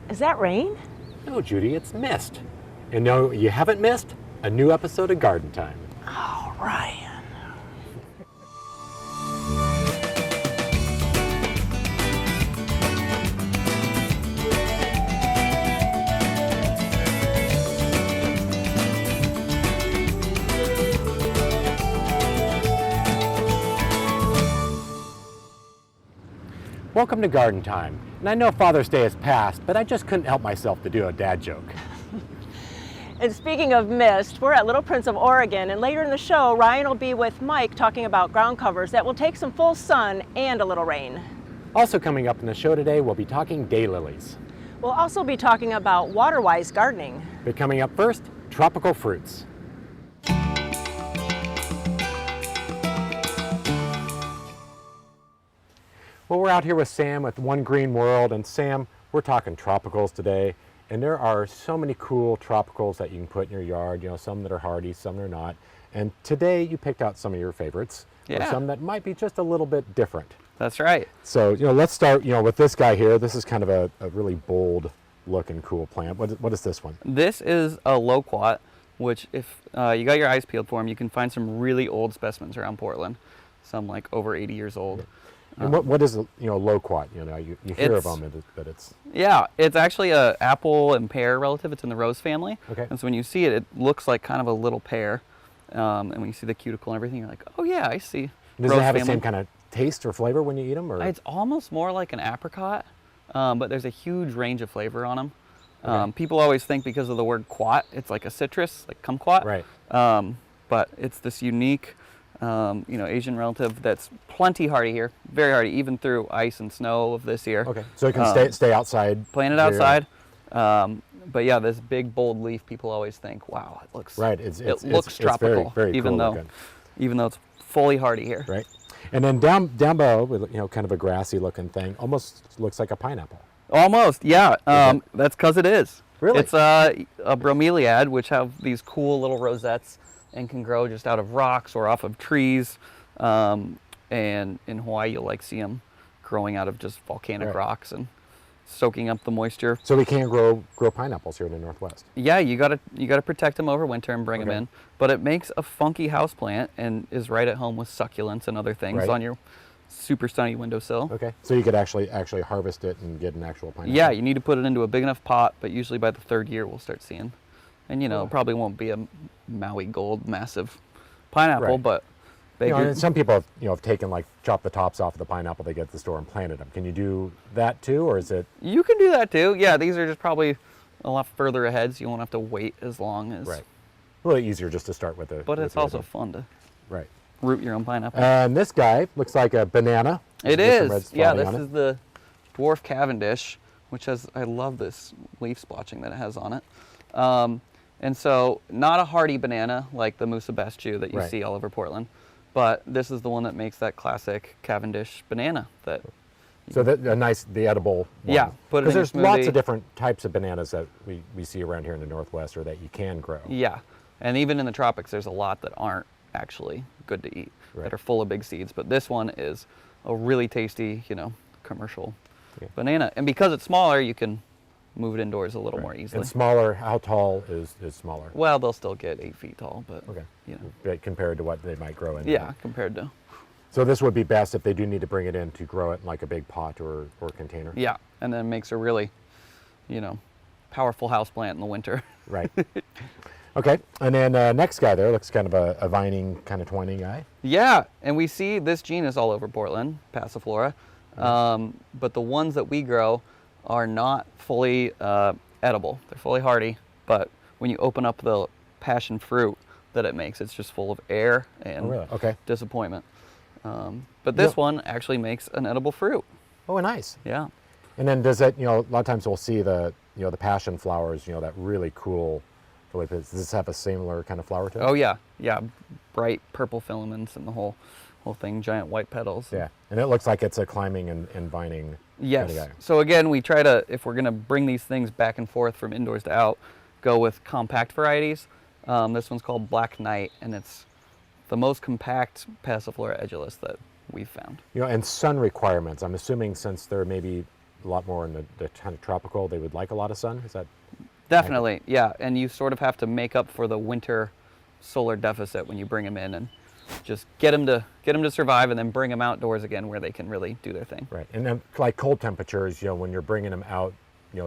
Is that rain? No, Judy, it's mist. And no, you haven't missed a new episode of Garden Time. Oh, Ryan. Welcome to Garden Time. And I know Father's Day has passed, but I just couldn't help myself to do a dad joke. And speaking of mist, we're at Little Prince of Oregon, and later in the show, Ryan will be with Mike talking about ground covers that will take some full sun and a little rain. Also coming up in the show today, we'll be talking daylilies. We'll also be talking about water-wise gardening. But coming up first, tropical fruits. Well, we're out here with Sam with One Green World, and Sam, we're talking tropicals today, and there are so many cool tropicals that you can put in your yard, you know, some that are hardy, some that are not. And today you picked out some of your favorites, or some that might be just a little bit different. That's right. So, you know, let's start, you know, with this guy here. This is kind of a really bold looking cool plant. What is this one? This is a loquat, which if you got your eyes peeled for them, you can find some really old specimens around Portland, some like over 80 years old. And what is, you know, loquat? You know, you hear of them, but it's... Yeah, it's actually a apple and pear relative. It's in the rose family. Okay. And so when you see it, it looks like kind of a little pear. And when you see the cuticle and everything, you're like, oh yeah, I see. Does it have the same kind of taste or flavor when you eat them? Or? It's almost more like an apricot, but there's a huge range of flavor on them. Okay. People always think because of the word quat, it's like a citrus, like kumquat. Right. But it's this unique, you know, Asian relative that's plenty hardy here, very hardy, even through ice and snow of this year. Okay, so it can stay outside. Plant it outside. But yeah, this big bold leaf, people always think, wow, it looks right. It looks tropical, very even cool though it's fully hardy here. Right. And then down below, you know, kind of a grassy looking thing, almost looks like a pineapple. Almost, yeah. That's because it is. Really? It's a bromeliad, which have these cool little rosettes and can grow just out of rocks or off of trees. And in Hawaii, you'll like see them growing out of just volcanic rocks and soaking up the moisture. So we can't grow pineapples here in the Northwest. Yeah, you gotta protect them over winter and bring them in. But it makes a funky houseplant and is right at home with succulents and other things on your super sunny windowsill. Okay, so you could actually harvest it and get an actual pineapple. Yeah, you need to put it into a big enough pot, but usually by the third year we'll start seeing. And you know, it probably won't be a Maui Gold massive pineapple, but you know, and some people have taken, like, chopped the tops off of the pineapple they get at the store and planted them. Can you do that too, or is it? You can do that too. Yeah, these are just probably a lot further ahead, so you won't have to wait as long as. Right. A little easier just to start with But it's also fun to root your own pineapple. And this guy looks like a banana. It is. Yeah, this is the dwarf Cavendish, which has, I love this leaf splotching that it has on it. And so not a hardy banana like the Musa Baschu that you see all over Portland, but this is the one that makes that classic Cavendish banana. So the edible one. Yeah. Because there's lots of different types of bananas that we see around here in the Northwest, or that you can grow. Yeah. And even in the tropics, there's a lot that aren't actually good to eat, that are full of big seeds. But this one is a really tasty, you know, commercial banana. And because it's smaller, you can move it indoors a little more easily. And smaller, how tall is smaller? Well, they'll still get 8 feet tall, but you know. Compared to what they might grow in. Yeah, compared to. So this would be best if they do need to bring it in to grow it in like a big pot or container. Yeah, and then it makes a really, you know, powerful houseplant in the winter. Right. Okay, and then next guy there looks kind of a vining, kind of twining guy. Yeah, and we see this genus all over Portland, Passiflora, but the ones that we grow are not fully edible. They're fully hardy, but when you open up the passion fruit that it makes, it's just full of air and disappointment. But this one actually makes an edible fruit. Oh, nice. Yeah. And then does it, you know, a lot of times we'll see the passion flowers, you know, that really cool. Does this have a similar kind of flower to it? Oh yeah, yeah, bright purple filaments and the whole thing, giant white petals. Yeah, and it looks like it's a climbing and vining. Yes. Kind of guy. So again, we try to, if we're going to bring these things back and forth from indoors to out, go with compact varieties. This one's called Black Knight, and it's the most compact Passiflora edulis that we've found. You know, and sun requirements. I'm assuming since they're maybe a lot more in the kind of tropical, they would like a lot of sun. Is that Definitely, yeah. And you sort of have to make up for the winter solar deficit when you bring them in, and just get them to survive, and then bring them outdoors again where they can really do their thing. right? And then like cold temperatures, when you're bringing them out,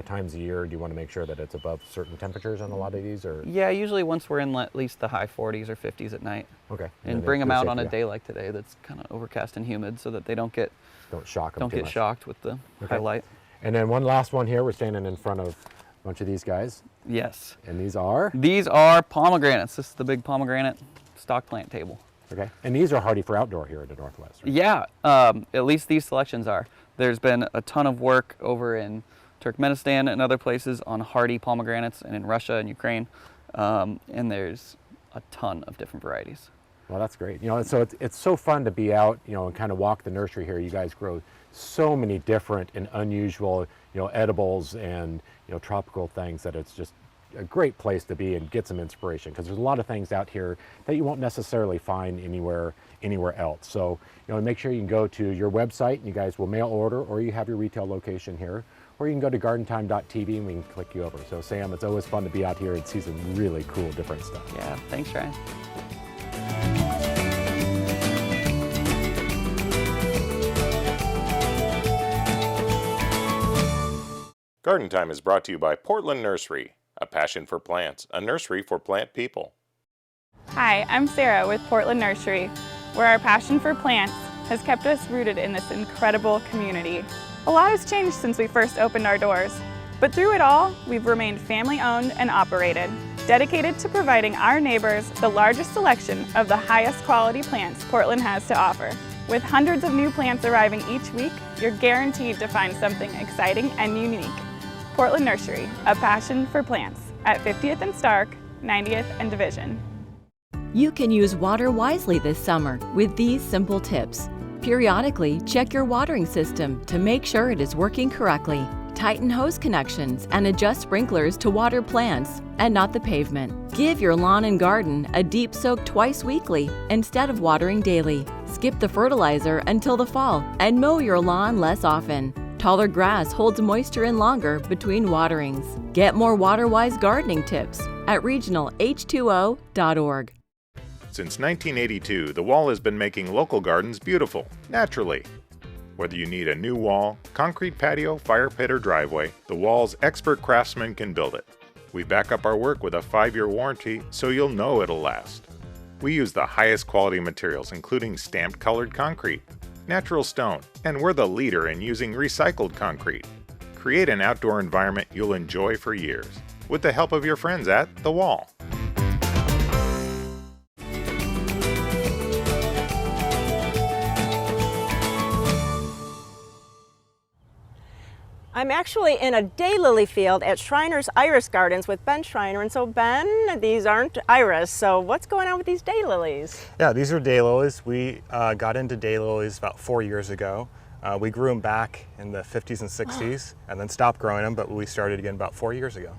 times a year, do you want to make sure that it's above certain temperatures on a lot of these, or? Yeah, usually once we're in at least the high 40s or 50s at night. Okay. And bring them out on a day like today that's kind of overcast and humid, so that they don't get shock them. don't get shocked with the high light. And then one last one here. We're standing in front of a bunch of these guys. Yes. And these are? These are pomegranates. This is the big pomegranate stock plant table. Okay. And these are hardy for outdoor here in the Northwest, right? Yeah, at least these selections are. There's been a ton of work over in Turkmenistan and other places on hardy pomegranates, and in Russia and Ukraine, and there's a ton of different varieties. Well, that's great. So it's so fun to be out, and kind of walk the nursery here. You guys grow so many different and unusual, edibles and, tropical things, that it's just a great place to be and get some inspiration, because there's a lot of things out here that you won't necessarily find anywhere else. So, make sure you can go to your website and you guys will mail order, or you have your retail location here, or you can go to gardentime.tv and we can click you over. So Sam, it's always fun to be out here and see some really cool different stuff. Yeah, thanks, Ryan. Garden Time is brought to you by Portland Nursery, a passion for plants, a nursery for plant people. Hi, I'm Sarah with Portland Nursery, where our passion for plants has kept us rooted in this incredible community. A lot has changed since we first opened our doors, but through it all, we've remained family-owned and operated, dedicated to providing our neighbors the largest selection of the highest quality plants Portland has to offer. With hundreds of new plants arriving each week, you're guaranteed to find something exciting and unique. Portland Nursery, a passion for plants, at 50th and Stark, 90th and Division. You can use water wisely this summer with these simple tips. Periodically, check your watering system to make sure it is working correctly. Tighten hose connections and adjust sprinklers to water plants and not the pavement. Give your lawn and garden a deep soak twice weekly instead of watering daily. Skip the fertilizer until the fall and mow your lawn less often. Taller grass holds moisture in longer between waterings. Get more water-wise gardening tips at regionalh2o.org. Since 1982, The Wall has been making local gardens beautiful, naturally. Whether you need a new wall, concrete patio, fire pit, or driveway, The Wall's expert craftsmen can build it. We back up our work with a 5-year warranty, so you'll know it'll last. We use the highest quality materials, including stamped colored concrete, natural stone, and we're the leader in using recycled concrete. Create an outdoor environment you'll enjoy for years, with the help of your friends at The Wall. I'm actually in a daylily field at Schreiner's Iris Gardens with Ben Schreiner. And so Ben, these aren't iris, so what's going on with these daylilies? Yeah, these are daylilies. We got into daylilies about 4 years ago. We grew them back in the 50s and 60s and then stopped growing them, but we started again about 4 years ago.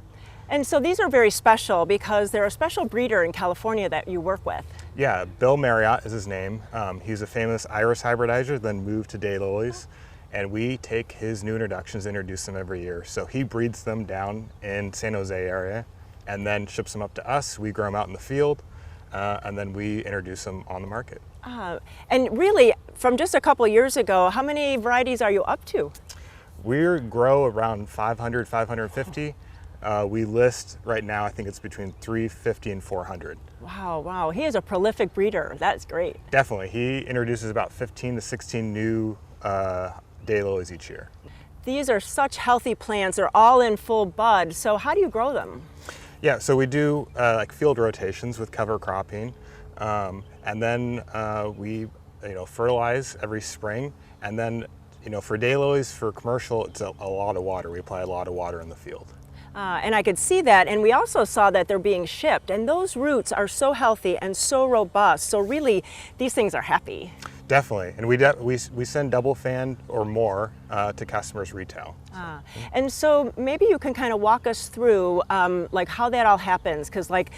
And so these are very special because they're a special breeder in California that you work with. Yeah, Bill Marriott is his name. He's a famous iris hybridizer, then moved to daylilies. And we take his new introductions, introduce them every year. So he breeds them down in San Jose area and then ships them up to us. We grow them out in the field and then we introduce them on the market. And really, from just a couple years ago, how many varieties are you up to? We grow around 500, 550. We list right now, I think it's between 350 and 400. Wow. He is a prolific breeder. That's great. Definitely. He introduces about 15 to 16 new daylilies each year. These are such healthy plants. They're all in full bud. So how do you grow them? Yeah, so we do like field rotations with cover cropping, and then we fertilize every spring, and then for daylilies, for commercial, it's a lot of water. We apply a lot of water in the field. And I could see that, and we also saw that they're being shipped, and those roots are so healthy and so robust. So really, these things are happy. Definitely, and we send double fan or more to customers retail. And so maybe you can kind of walk us through like how that all happens, because like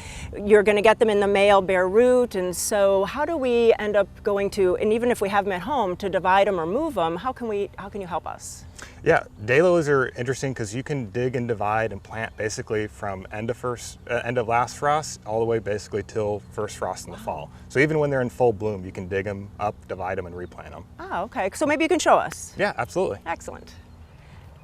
you're going to get them in the mail bare root, and so how do we end up going to, and even if we have them at home, to divide them or move them, how can you help us? Yeah, daylilies are interesting because you can dig and divide and plant basically from end of last frost all the way basically till first frost in the fall. So even when they're in full bloom, you can dig them up, divide them, and replant them. Oh, okay. So maybe you can show us. Yeah, absolutely. Excellent.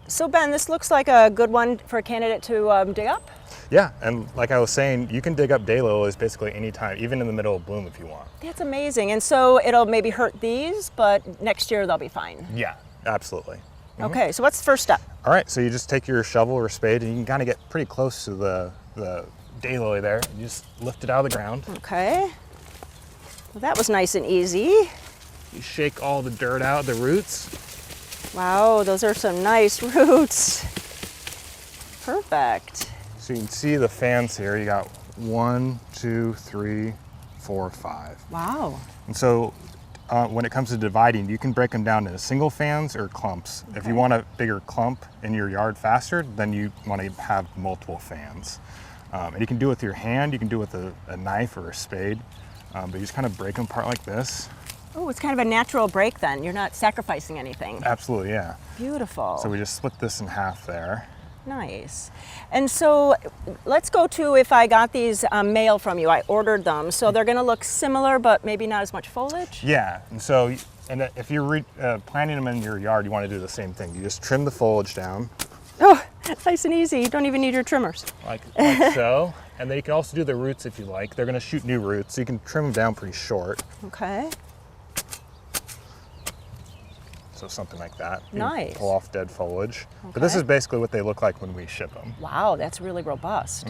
So Ben, this looks like a good one for a candidate to dig up. Yeah, and like I was saying, you can dig up daylilies basically anytime, even in the middle of bloom if you want. That's amazing. And so it'll maybe hurt these, but next year they'll be fine. Yeah, absolutely. Okay, so what's the first step? All right, so you just take your shovel or spade and you can kind of get pretty close to the daylily there. You just lift it out of the ground. Okay. Well, that was nice and easy. You shake all the dirt out, the roots. Wow, those are some nice roots. Perfect. So you can see the fans here. You got 1, 2, 3, 4, 5. Wow. And so when it comes to dividing, you can break them down into single fans or clumps. Okay. If you want a bigger clump in your yard faster, then you want to have multiple fans. And you can do it with your hand, you can do it with a knife or a spade, but you just kind of break them apart like this. Oh, it's kind of a natural break then. You're not sacrificing anything. Absolutely, yeah. Beautiful. So we just split this in half there. Nice. And so let's go to, if I got these mail from you, I ordered them, so they're going to look similar but maybe not as much foliage? Yeah, and so if you're planting them in your yard, you want to do the same thing. You just trim the foliage down. Oh, nice and easy. You don't even need your trimmers. Like so. And then you can also do the roots if you like. They're going to shoot new roots, so you can trim them down pretty short. Okay. So something like that. Nice. Pull off dead foliage. Okay. But this is basically what they look like when we ship them. Wow, that's really robust.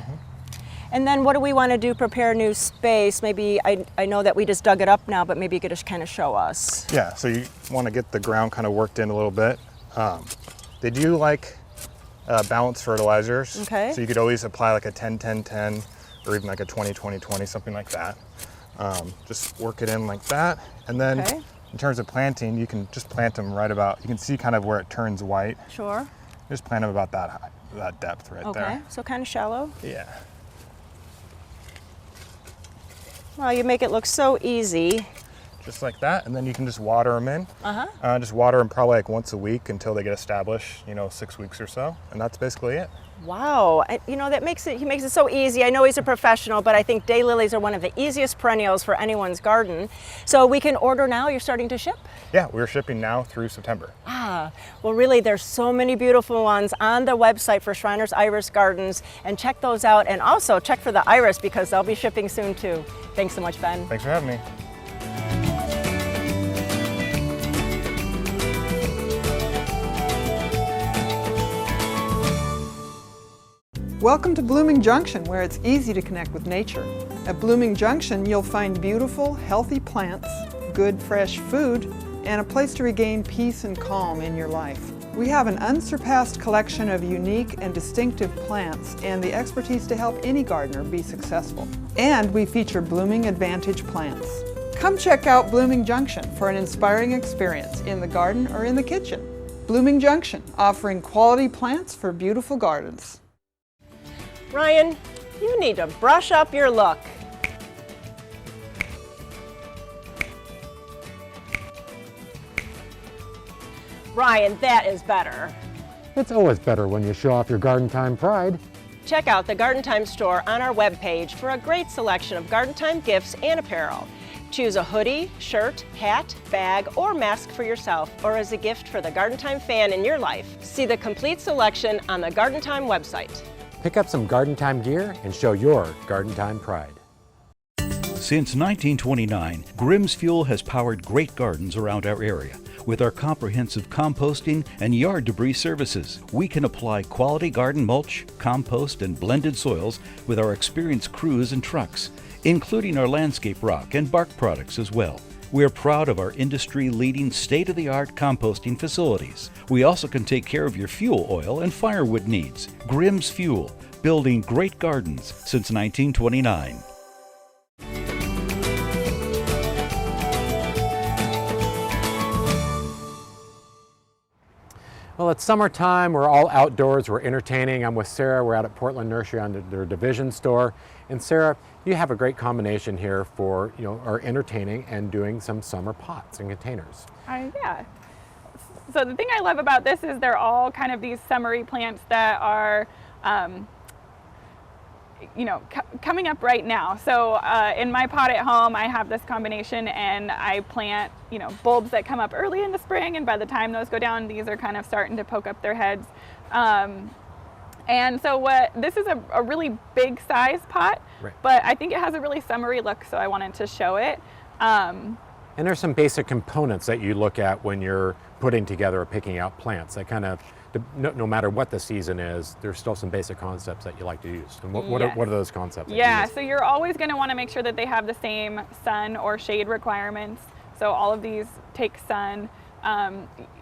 And then what do we want to do? Prepare a new space? Maybe, I know that we just dug it up now, but maybe you could just kind of show us. Yeah, so you want to get the ground kind of worked in a little bit. They do like balanced fertilizers. Okay. So you could always apply like a 10-10-10 or even like a 20-20-20, something like that. Just work it in like that. And then in terms of planting, you can just plant them right about, you can see kind of where it turns white. Sure. Just plant them about that high, that depth right there. Okay, so kind of shallow. Yeah. Well, you make it look so easy. Just like that, and then you can just water them in. Just water them probably like once a week until they get established, 6 weeks or so, and that's basically it. Wow, he makes it so easy. I know he's a professional, but I think daylilies are one of the easiest perennials for anyone's garden. So we can order now, you're starting to ship? Yeah, we're shipping now through September. Ah, well really there's so many beautiful ones on the website for Shriners Iris Gardens, and check those out, and also check for the iris because they'll be shipping soon too. Thanks so much, Ben. Thanks for having me. Welcome to Blooming Junction, where it's easy to connect with nature. At Blooming Junction, you'll find beautiful, healthy plants, good, fresh food, and a place to regain peace and calm in your life. We have an unsurpassed collection of unique and distinctive plants and the expertise to help any gardener be successful. And we feature blooming advantage plants. Come check out Blooming Junction for an inspiring experience in the garden or in the kitchen. Blooming Junction, offering quality plants for beautiful gardens. Ryan, you need to brush up your look. Ryan, that is better. It's always better when you show off your Garden Time pride. Check out the Garden Time store on our webpage for a great selection of Garden Time gifts and apparel. Choose a hoodie, shirt, hat, bag, or mask for yourself or as a gift for the Garden Time fan in your life. See the complete selection on the Garden Time website. Pick up some Garden Time gear and show your Garden Time pride. Since 1929, Grimm's Fuel has powered great gardens around our area. With our comprehensive composting and yard debris services, we can apply quality garden mulch, compost, and blended soils with our experienced crews and trucks, including our landscape rock and bark products as well. We're proud of our industry-leading state-of-the-art composting facilities. We also can take care of your fuel oil and firewood needs. Grimm's Fuel, building great gardens since 1929. Well, Well, it's summertime, we're all outdoors, we're entertaining. I'm with Sarah, we're out at Portland Nursery on their division store. And Sarah, you have a great combination here for, our entertaining and doing some summer pots and containers. Yeah. So the thing I love about this is they're all kind of these summery plants that are, coming up right now. So in my pot at home, I have this combination, and I plant, bulbs that come up early in the spring, and by the time those go down, these are kind of starting to poke up their heads. And so this is a really big size pot, right, but I think it has a really summery look, so I wanted to show it. And there's some basic components that you look at when you're putting together or picking out plants that kind of, no matter what the season is, there's still some basic concepts that you like to use. And what are those concepts? Yeah, so you're always going to want to make sure that they have the same sun or shade requirements. So all of these take sun.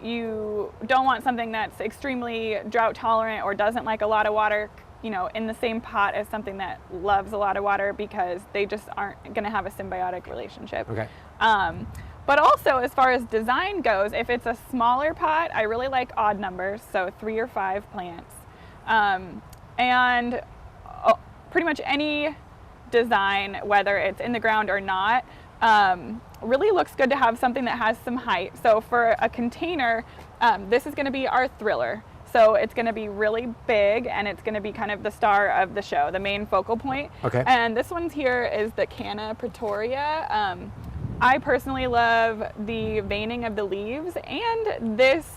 You don't want something that's extremely drought tolerant or doesn't like a lot of water, in the same pot as something that loves a lot of water, because they just aren't going to have a symbiotic relationship. Okay. But also, as far as design goes, if it's a smaller pot, I really like odd numbers, so 3 or 5 plants. And pretty much any design, whether it's in the ground or not, really looks good to have something that has some height. So for a container, this is going to be our thriller. So it's going to be really big, and it's going to be kind of the star of the show, the main focal point. Okay. And this one here is the Canna Pretoria. I personally love the veining of the leaves, and this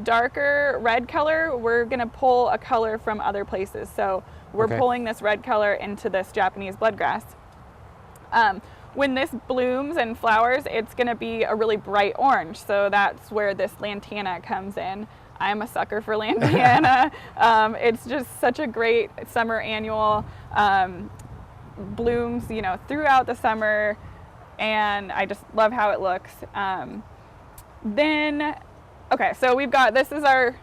darker red color, we're going to pull a color from other places. So we're pulling this red color into this Japanese bloodgrass. When this blooms and flowers, it's going to be a really bright orange. So that's where this lantana comes in. I'm a sucker for lantana. It's just such a great summer annual. Blooms, throughout the summer, and I just love how it looks. So we've got, this is our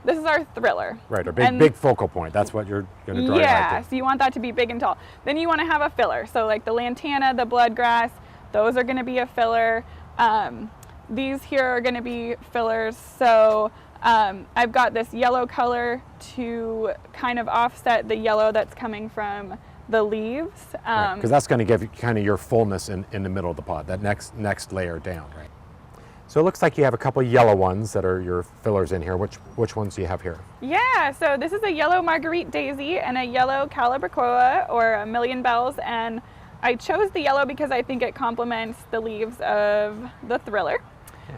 thriller. Right, or big focal point. That's what you're going to draw your eye to. So you want that to be big and tall. Then you want to have a filler. So like the lantana, the bloodgrass, those are going to be a filler. These here are going to be fillers. So I've got this yellow color to kind of offset the yellow that's coming from the leaves. Because that's going to give you kind of your fullness in the middle of the pot, that next layer down, right? So it looks like you have a couple yellow ones that are your fillers in here. Which ones do you have here? Yeah, so this is a yellow Marguerite Daisy and a yellow Calibrachoa, or a Million Bells, and I chose the yellow because I think it complements the leaves of the thriller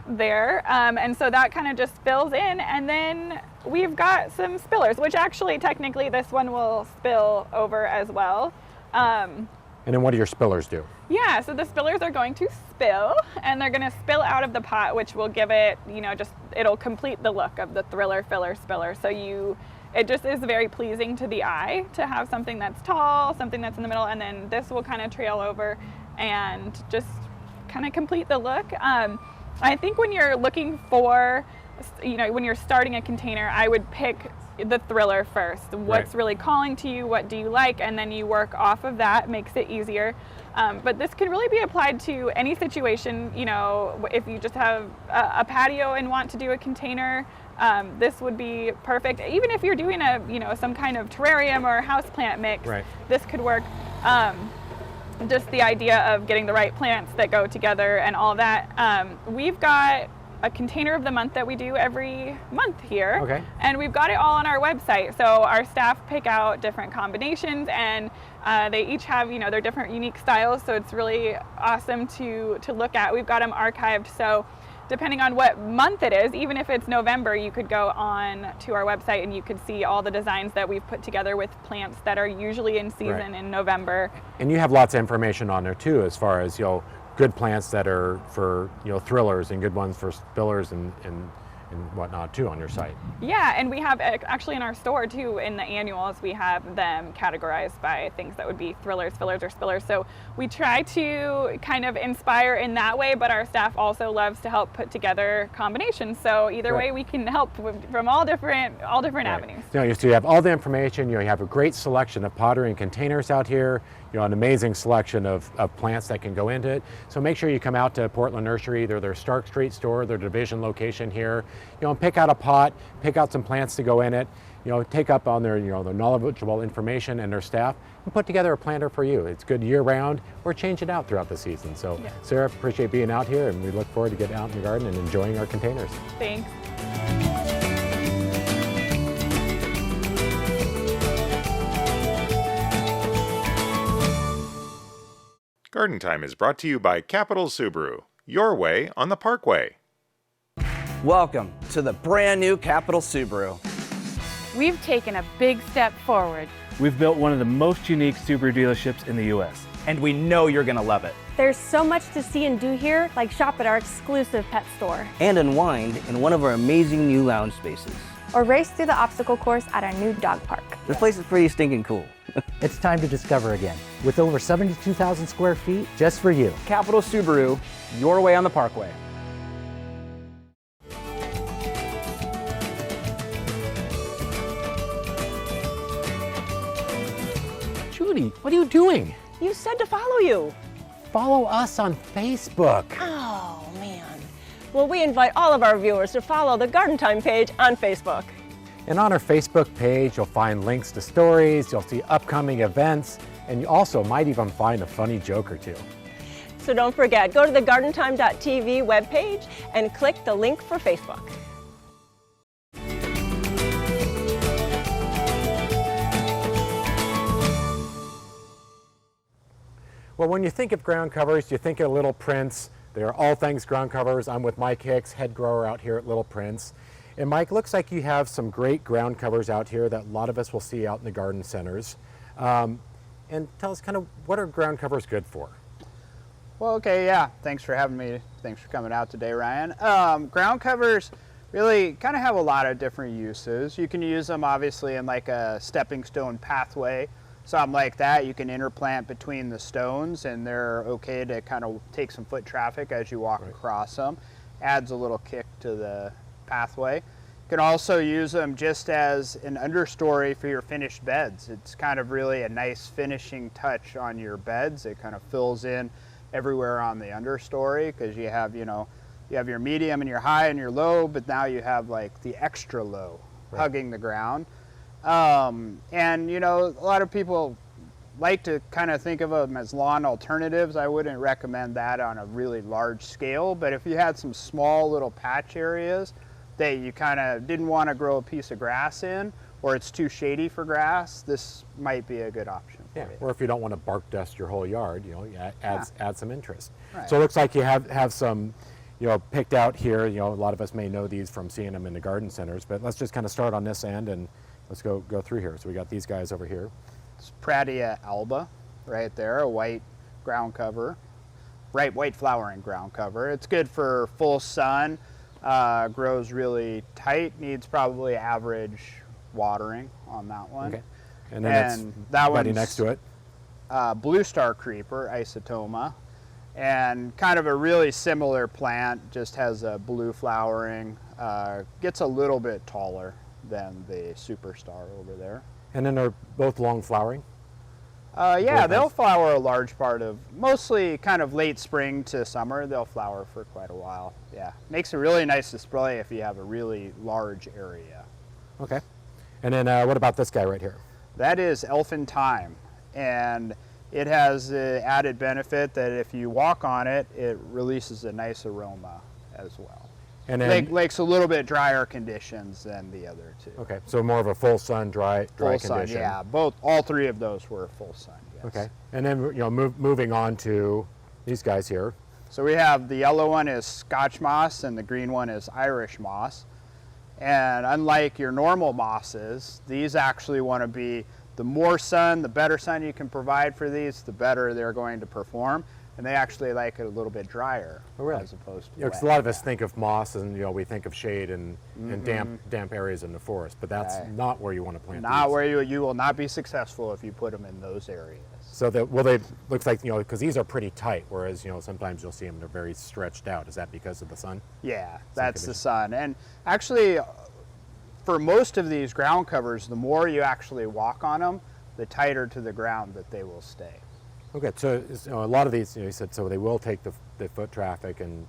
there, and so that kind of just fills in. And then we've got some spillers, which actually technically this one will spill over as well. And then what do your spillers do? Yeah, so the spillers are going to spill, and they're going to spill out of the pot, which will give it, it'll complete the look of the thriller, filler, spiller. So it just is very pleasing to the eye to have something that's tall, something that's in the middle, and then this will kind of trail over and just kind of complete the look. I think when you're looking for, when you're starting a container, I would pick the thriller first. What's really calling to you? What do you like? And then you work off of that. Makes it easier. But this could really be applied to any situation. If you just have a patio and want to do a container, this would be perfect. Even if you're doing some kind of terrarium or houseplant mix, this could work. Just the idea of getting the right plants that go together and all that. We've got a container of the month that we do every month here. And we've got it all on our website. So our staff pick out different combinations, and they each have, their different unique styles. So it's really awesome to look at. We've got them archived. So depending on what month it is, even if it's November, you could go on to our website and you could see all the designs that we've put together with plants that are usually in season in November. And you have lots of information on there too, as far as, good plants that are for, thrillers, and good ones for spillers and whatnot too on your site. Yeah, and we have actually in our store too, in the annuals, we have them categorized by things that would be thrillers, fillers, or spillers. So we try to kind of inspire in that way, but our staff also loves to help put together combinations. So either way, we can help from all different avenues. So you have all the information. You have a great selection of pottery and containers out here. An amazing selection of plants that can go into it. So make sure you come out to Portland Nursery, either their Stark Street store, their division location here. pick out a pot, pick out some plants to go in it, take up on their, their knowledgeable information and their staff, and put together a planter for you. It's good year-round, or change it out throughout the season. So, Sarah, appreciate being out here, and we look forward to getting out in the garden and enjoying our containers. Thanks. Garden Time is brought to you by Capital Subaru, your way on the Parkway. Welcome to the brand new Capital Subaru. We've taken a big step forward. We've built one of the most unique Subaru dealerships in the U.S. And we know you're going to love it. There's so much to see and do here, like shop at our exclusive pet store. And unwind in one of our amazing new lounge spaces. Or race through the obstacle course at our new dog park. This place is pretty stinking cool. It's time to discover again, with over 72,000 square feet just for you. Capital Subaru, your way on the Parkway. Judy, what are you doing? You said to follow you. Follow us on Facebook. Oh, man. Well, we invite all of our viewers to follow the Garden Time page on Facebook. And on our Facebook page, you'll find links to stories, you'll see upcoming events, and you also might even find a funny joke or two. So don't forget, go to the gardentime.tv webpage and click the link for Facebook. Well, when you think of ground covers, you think of Little Prince. They are all things ground covers. I'm with Mike Hicks, head grower out here at Little Prince. And Mike, looks like you have some great ground covers out here that a lot of us will see out in the garden centers. And tell us kind of, what are ground covers good for? Well, okay, yeah. Thanks for having me. Thanks for coming out today, Ryan. Ground covers really kind of have a lot of different uses. You can use them obviously in like a stepping stone pathway, something like that. You can interplant between the stones, and they're okay to kind of take some foot traffic as you walk across them. Adds a little kick to the pathway. You can also use them just as an understory for your finished beds. It's kind of really a nice finishing touch on your beds. It kind of fills in everywhere on the understory, because you have, you have your medium and your high and your low, but now you have like the extra low hugging the ground. And a lot of people like to kind of think of them as lawn alternatives. I wouldn't recommend that on a really large scale, but if you had some small little patch areas that you kind of didn't want to grow a piece of grass in, or it's too shady for grass, this might be a good option for you. Or if you don't want to bark dust your whole yard, add some interest. Right. So it looks like you have some, picked out here. A lot of us may know these from seeing them in the garden centers, but let's just kind of start on this end and let's go through here. So we got these guys over here. It's Pratia alba right there, a white ground cover, white flowering ground cover. It's good for full sun, grows really tight, needs probably average watering on that one. Okay. And then that one's next to it. Blue star creeper, isotoma, and kind of a really similar plant, just has a blue flowering, gets a little bit taller than the superstar over there. And then they're both long flowering? Yeah, they'll flower a large part of, mostly kind of late spring to summer. They'll flower for quite a while. Yeah, makes a really nice display if you have a really large area. Okay. And then what about this guy right here? That is elfin thyme, and it has the added benefit that if you walk on it, it releases a nice aroma as well. And then likes a little bit drier conditions than the other two. Okay, so more of a full sun, dry condition. Sun, yeah. All three of those were full sun. Yes. Okay, and then moving on to these guys here. So we have the yellow one is Scotch moss, and the green one is Irish moss. And unlike your normal mosses, these actually want to be, the more sun, the better sun you can provide for these, the better they're going to perform. And they actually like it a little bit drier, as opposed to because a lot of us think of moss and we think of shade and damp areas in the forest, but that's not where you want to plant not these. Where you will not be successful if you put them in those areas. So they looks like because these are pretty tight, whereas sometimes you'll see them, they're very stretched out. Is that because of the sun? Yeah, that's the sun. And actually, for most of these ground covers, the more you actually walk on them, the tighter to the ground that they will stay. Okay, so a lot of these, you said, so they will take the foot traffic and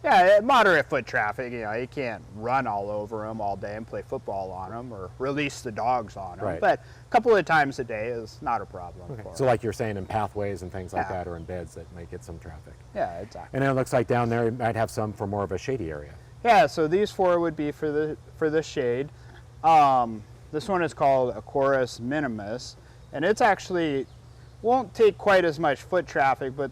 Yeah, moderate foot traffic. You know, you can't run all over them all day and play football on them or release the dogs on them. Right. But a couple of times a day is not a problem for So them. like you're saying, in pathways and things like Yeah. that, or in beds that might get some traffic. Yeah, exactly. And then it looks like down there it might have some for more of a shady area. Yeah, so these 4 would be for the shade. This one is called Acorus minimus, and it's actually won't take quite as much foot traffic, but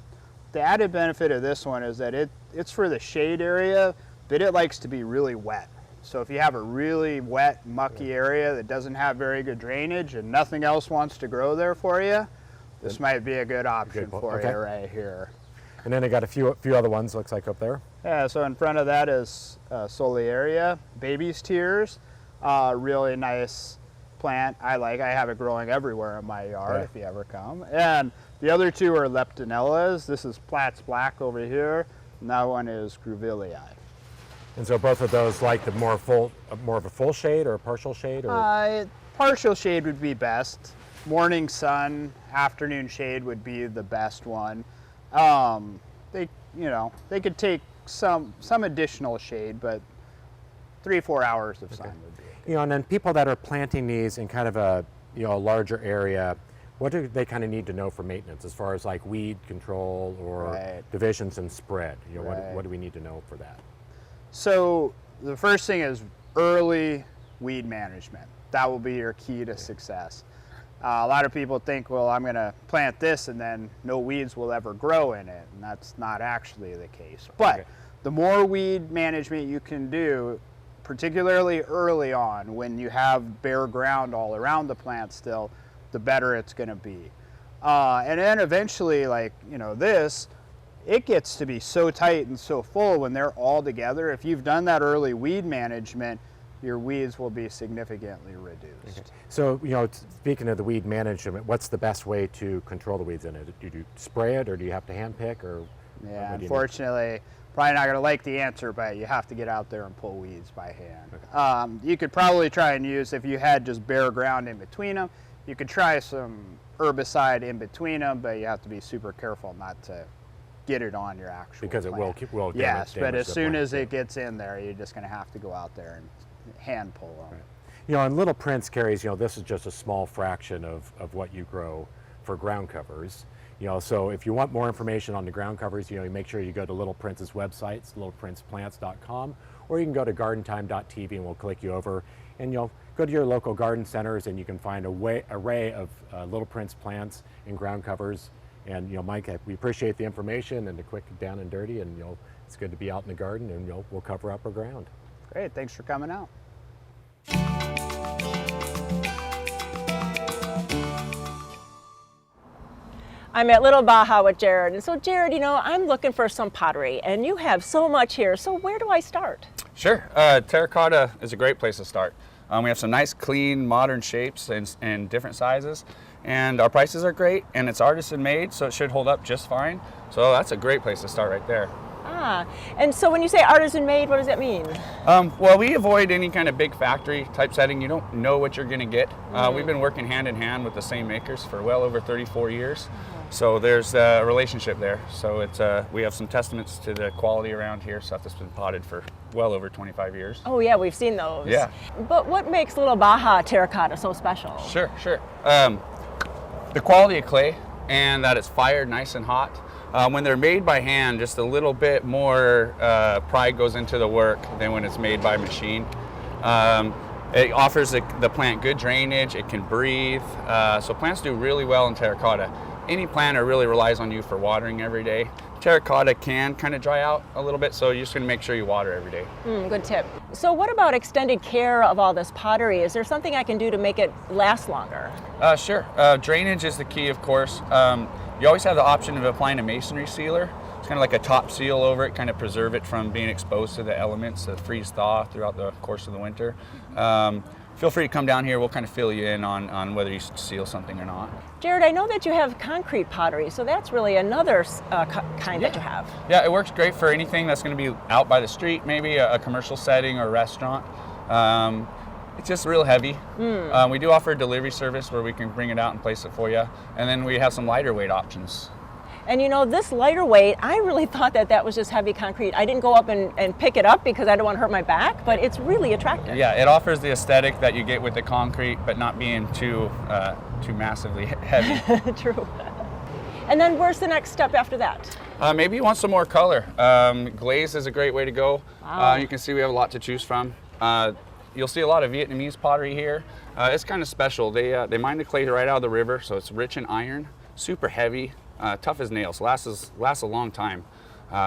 the added benefit of this one is that it's for the shade area, but it likes to be really wet. So if you have a really wet, mucky area that doesn't have very good drainage and nothing else wants to grow there for you, this might be a good option for you right here. And then I got a few other ones, looks like up there. Yeah, so in front of that is Soliaria, baby's tears. Really nice plant. I have it growing everywhere in my yard if you ever come. And the other 2 are Leptonellas. This is Platt's Black over here, and that one is Gruvillii. And so both of those like the more of a full shade or a partial shade? Or? Partial shade would be best. Morning sun, afternoon shade would be the best one. They could take some additional shade, but 3-4 hours of sun would be okay. You know, and then people that are planting these in kind of a larger area, what do they kind of need to know for maintenance as far as like weed control or divisions and spread? You know, what do we need to know for that? So the first thing is early weed management. That will be your key to success. A lot of people think, well, I'm going to plant this and then no weeds will ever grow in it, and that's not actually the case. But the more weed management you can do, particularly early on when you have bare ground all around the plant still, the better it's going to be. And then eventually, like, this, it gets to be so tight and so full when they're all together. If you've done that early weed management, your weeds will be significantly reduced. Okay. So, speaking of the weed management, what's the best way to control the weeds in it? Do you spray it, or do you have to hand pick, or? Yeah, unfortunately, probably not going to like the answer, but you have to get out there and pull weeds by hand. Okay. You could probably try and use, if you had just bare ground in between them, you could try some herbicide in between them, but you have to be super careful not to get it on your actual Because plant. it will Yes, damage but as the soon plant, as it gets in there, you're just going to have to go out there and hand pull them. Right. And Little Prince carries, this is just a small fraction of what you grow for ground covers. So if you want more information on the ground covers, you make sure you go to Little Prince's website, it's littleprinceplants.com, or you can go to gardentime.tv and we'll click you over, and go to your local garden centers and you can find an array of Little Prince plants and ground covers. And Mike, we appreciate the information and the quick down and dirty, and it's good to be out in the garden, and we'll cover up our ground. Great, thanks for coming out. I'm at Little Baja with Jared. And so Jared, I'm looking for some pottery, and you have so much here. So where do I start? Sure. Terracotta is a great place to start. We have some nice, clean, modern shapes and different sizes. And our prices are great, and it's artisan made, so it should hold up just fine. So that's a great place to start right there. And so when you say artisan made, what does that mean? Well, we avoid any kind of big factory type setting. You don't know what you're going to get. We've been working hand in hand with the same makers for well over 34 years. So there's a relationship there. So it's we have some testaments to the quality around here, stuff that's been potted for well over 25 years. Oh yeah, we've seen those. Yeah. But what makes Little Baja terracotta so special? Sure. The quality of clay and that it's fired nice and hot. When they're made by hand, just a little bit more pride goes into the work than when it's made by machine. It offers the plant good drainage, it can breathe, so plants do really well in terracotta. Any planter really relies on you for watering every day. Terracotta can kind of dry out a little bit, so you're just going to make sure you water every day. Good tip. So what about extended care of all this pottery? Is there something I can do to make it last longer? Sure. Drainage is the key, of course. You always have the option of applying a masonry sealer. It's kind of like a top seal over it, kind of preserve it from being exposed to the elements, the freeze thaw throughout the course of the winter. Feel free to come down here. We'll kind of fill you in on whether you seal something or not. Jared, I know that you have concrete pottery, so that's really another kind that you have. Yeah, it works great for anything that's going to be out by the street, maybe a commercial setting or a restaurant. It's just real heavy. We do offer a delivery service where we can bring it out and place it for you. And then we have some lighter weight options. And you know, this lighter weight, I really thought that was just heavy concrete. I didn't go up and pick it up because I don't want to hurt my back, but it's really attractive. Yeah, it offers the aesthetic that you get with the concrete, but not being too massively heavy. True. And then where's the next step after that? Maybe you want some more color. Glaze is a great way to go. Wow. You can see we have a lot to choose from. You'll see a lot of Vietnamese pottery here. It's kind of special. They mine the clay right out of the river, so it's rich in iron, super heavy, tough as nails, lasts a long time.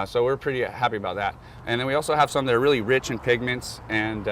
So we're pretty happy about that. And then we also have some that are really rich in pigments and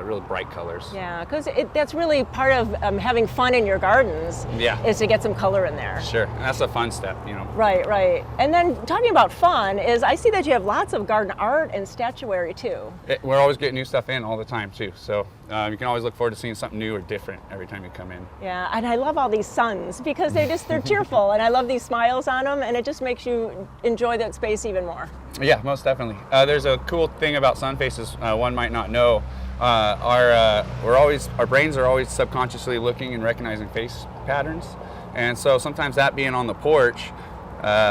really bright colors. Yeah, because that's really part of having fun in your gardens. Yeah. Is to get some color in there. Sure, and that's a fun step, you know. Right, right. And then talking about fun is I see that you have lots of garden art and statuary too. We're always getting new stuff in all the time too. So you can always look forward to seeing something new or different every time you come in. Yeah, and I love all these suns because they're cheerful, and I love these smiles on them, and it just makes you enjoy that space even more. Yeah, most definitely. There's a cool thing about sun faces one might not know. Our brains are always subconsciously looking and recognizing face patterns, and so sometimes that being on the porch,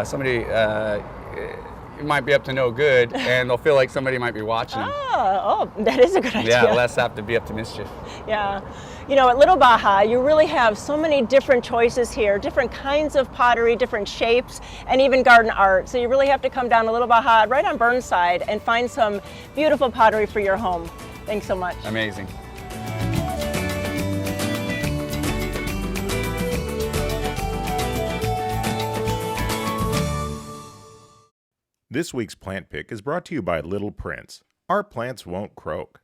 somebody might be up to no good, and they'll feel like somebody might be watching. Oh, that is a good idea. Yeah, less apt to be up to mischief. Yeah. You know, at Little Baja, you really have so many different choices here, different kinds of pottery, different shapes, and even garden art. So you really have to come down to Little Baja right on Burnside and find some beautiful pottery for your home. Thanks so much. Amazing. This week's plant pick is brought to you by Little Prince. Our plants won't croak.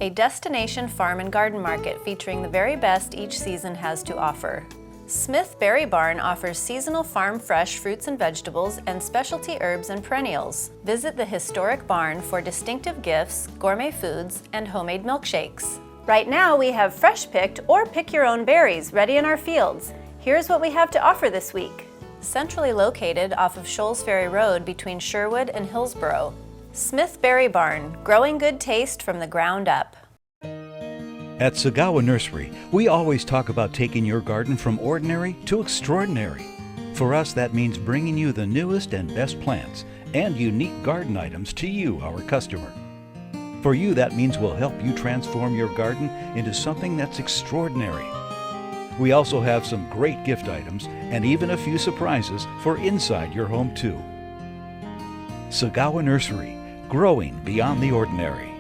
A destination farm and garden market featuring the very best each season has to offer. Smith Berry Barn offers seasonal farm fresh fruits and vegetables and specialty herbs and perennials. Visit the historic barn for distinctive gifts, gourmet foods, and homemade milkshakes. Right now we have fresh picked or pick your own berries ready in our fields. Here's what we have to offer this week. Centrally located off of Shoals Ferry Road between Sherwood and Hillsborough. Smith Berry Barn, growing good taste from the ground up. At Sagawa Nursery, we always talk about taking your garden from ordinary to extraordinary. For us, that means bringing you the newest and best plants and unique garden items to you, our customer. For you, that means we'll help you transform your garden into something that's extraordinary. We also have some great gift items and even a few surprises for inside your home, too. Sagawa Nursery, growing beyond the ordinary.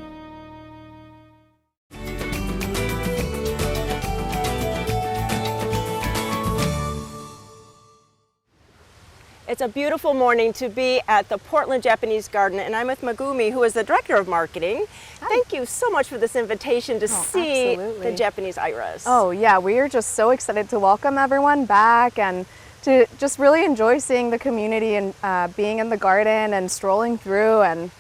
It's a beautiful morning to be at the Portland Japanese Garden, and I'm with Megumi, who is the Director of Marketing. Hi. Thank you so much for this invitation to see the Japanese iris. Oh yeah, we are just so excited to welcome everyone back and to just really enjoy seeing the community and being in the garden and strolling through and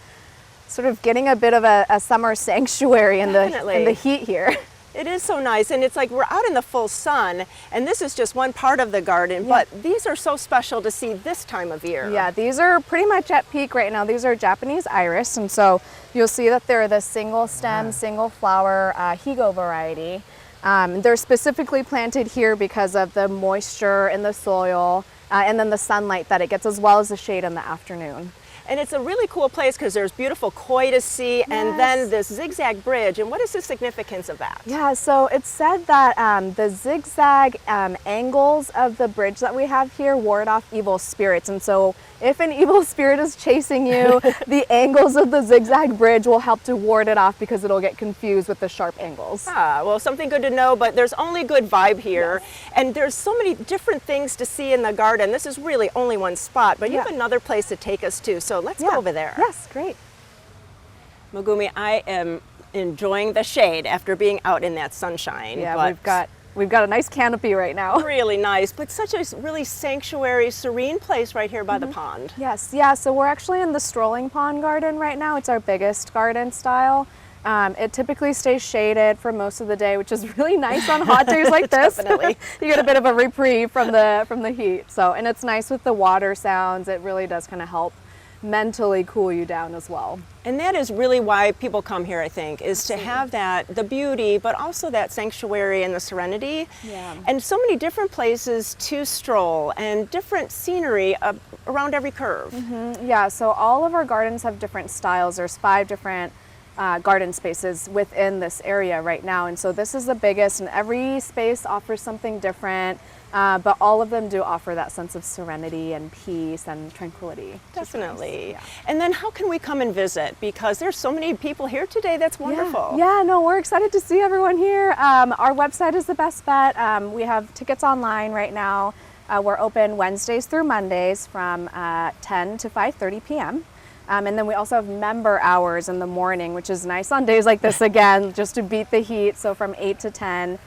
sort of getting a bit of a summer sanctuary in the heat here. It is so nice, and it's like we're out in the full sun, and this is just one part of the garden, but these are so special to see this time of year. Yeah, these are pretty much at peak right now. These are Japanese iris, and so you'll see that they're the single stem, single flower Higo variety. They're specifically planted here because of the moisture in the soil and then the sunlight that it gets, as well as the shade in the afternoon. And it's a really cool place because there's beautiful koi to see, and then this zigzag bridge. And what is the significance of that? Yeah, so it's said that the zigzag angles of the bridge that we have here ward off evil spirits. And so if an evil spirit is chasing you, the angles of the zigzag bridge will help to ward it off because it'll get confused with the sharp angles. Ah, well, something good to know, but there's only good vibe here. Yes. And there's so many different things to see in the garden. This is really only one spot, but you have another place to take us to. So let's go over there. Yes, great. Megumi, I am enjoying the shade after being out in that sunshine. Yeah, we've got a nice canopy right now. Really nice, but such a really sanctuary, serene place right here by the pond. Yes, yeah, so we're actually in the strolling pond garden right now. It's our biggest garden style. It typically stays shaded for most of the day, which is really nice on hot days like this. Definitely. You get a bit of a reprieve from the heat. So, and it's nice with the water sounds. It really does kind of help mentally cool you down as well. And that is really why people come here, I think, is to have the beauty, but also that sanctuary and the serenity. Yeah. And so many different places to stroll and different scenery around every curve. Yeah, so all of our gardens have different styles. There's 5 different garden spaces within this area right now. And so this is the biggest, and every space offers something different. But all of them do offer that sense of serenity and peace and tranquility. Definitely. Nice. Yeah. And then how can we come and visit? Because there's so many people here today. That's wonderful. Yeah, no, we're excited to see everyone here. Our website is the best bet. We have tickets online right now. We're open Wednesdays through Mondays from 10 to 5:30 p.m. And then we also have member hours in the morning, which is nice on days like this again, just to beat the heat. So from 8 to 10.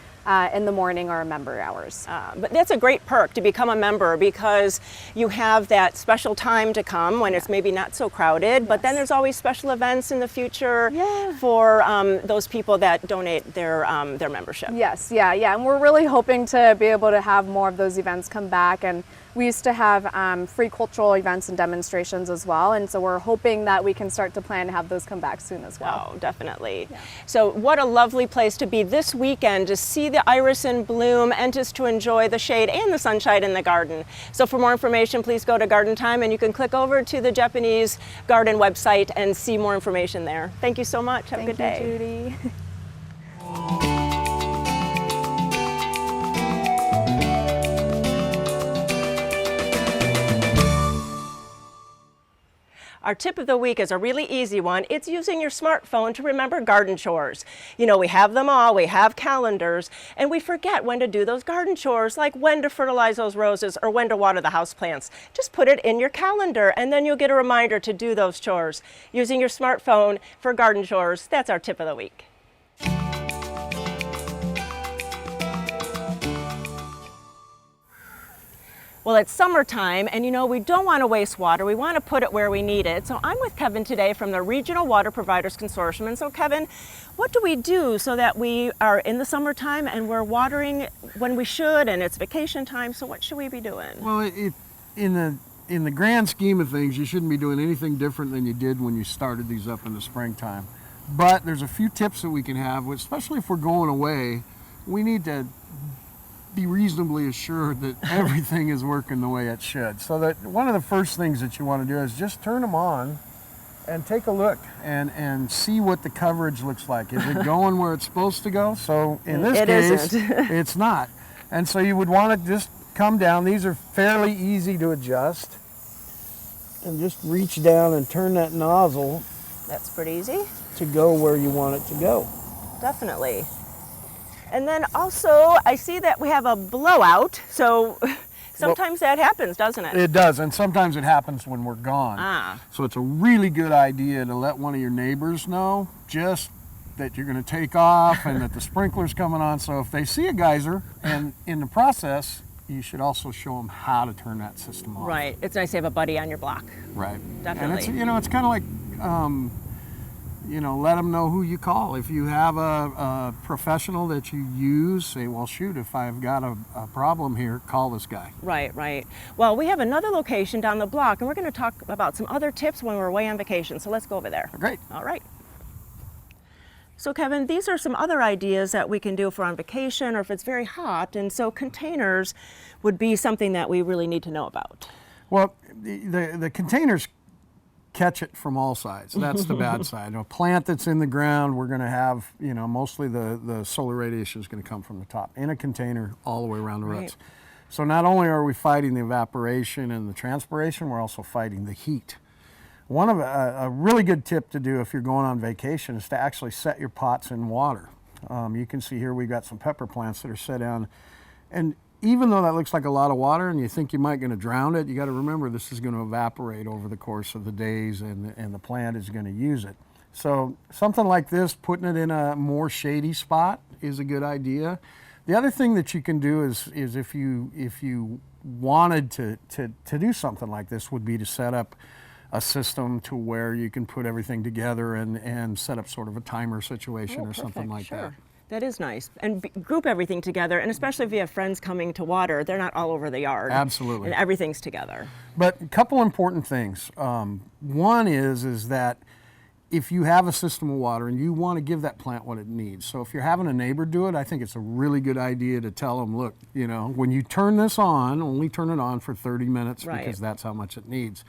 In the morning are member hours. But that's a great perk to become a member, because you have that special time to come when it's maybe not so crowded, but then there's always special events in the future for those people that donate their membership. Yes, yeah, and we're really hoping to be able to have more of those events come back. And we used to have free cultural events and demonstrations as well, and so we're hoping that we can start to plan to have those come back soon as well. Oh, definitely. Yeah. So what a lovely place to be this weekend, to see the iris in bloom and just to enjoy the shade and the sunshine in the garden. So for more information, please go to Garden Time, and you can click over to the Japanese garden website and see more information there. Thank you so much. Have a good day. Thank you, Judy. Our tip of the week is a really easy one. It's using your smartphone to remember garden chores. You know, we have them all, we have calendars, and we forget when to do those garden chores, like when to fertilize those roses or when to water the houseplants. Just put it in your calendar, and then you'll get a reminder to do those chores. Using your smartphone for garden chores, that's our tip of the week. Well, it's summertime, and you know, we don't want to waste water. We want to put it where we need it. So I'm with Kevin today from the Regional Water Providers Consortium. And so Kevin, what do we do so that we are in the summertime and we're watering when we should, and it's vacation time? So what should we be doing? Well, in the grand scheme of things, you shouldn't be doing anything different than you did when you started these up in the springtime. But there's a few tips that we can have, especially if we're going away. We need to be reasonably assured that everything is working the way it should. So that one of the first things that you want to do is just turn them on and take a look and see what the coverage looks like. Is it going where it's supposed to go? So in this case, it's not. And so you would want to just come down. These are fairly easy to adjust. And just reach down and turn that nozzle. That's pretty easy. To go where you want it to go. Definitely. And then also, I see that we have a blowout, so sometimes that happens, doesn't it? It does, and sometimes it happens when we're gone. So it's a really good idea to let one of your neighbors know just that you're going to take off and that the sprinkler's coming on. So if they see a geyser, and in the process, you should also show them how to turn that system off. Right. It's nice to have a buddy on your block. Right. Definitely. And it's, it's kind of like, let them know who you call. If you have a professional that you use, say, well, shoot, if I've got a problem here, call this guy. Right, right. Well, we have another location down the block, and we're going to talk about some other tips when we're away on vacation. So let's go over there. Great. All right. So Kevin, these are some other ideas that we can do for on vacation or if it's very hot. And so containers would be something that we really need to know about. Well, the containers catch it from all sides. That's the bad side. A plant that's in the ground, we're going to have, mostly the solar radiation is going to come from the top in a container all the way around the roots. So not only are we fighting the evaporation and the transpiration, we're also fighting the heat. One of a really good tip to do if you're going on vacation is to actually set your pots in water. You can see here we've got some pepper plants that are set down, and even though that looks like a lot of water and you think you might going to drown it, you got to remember this is going to evaporate over the course of the days, and the plant is going to use it. So something like this, putting it in a more shady spot is a good idea. The other thing that you can do is if you wanted to do something like this would be to set up a system to where you can put everything together and set up sort of a timer situation or something like that. That is nice. And group everything together, and especially if you have friends coming to water, they're not all over the yard. Absolutely. And everything's together. But a couple important things. One is that if you have a system of water and you want to give that plant what it needs, so if you're having a neighbor do it, I think it's a really good idea to tell them, look, you know, when you turn this on, only turn it on for 30 minutes because that's how much it needs.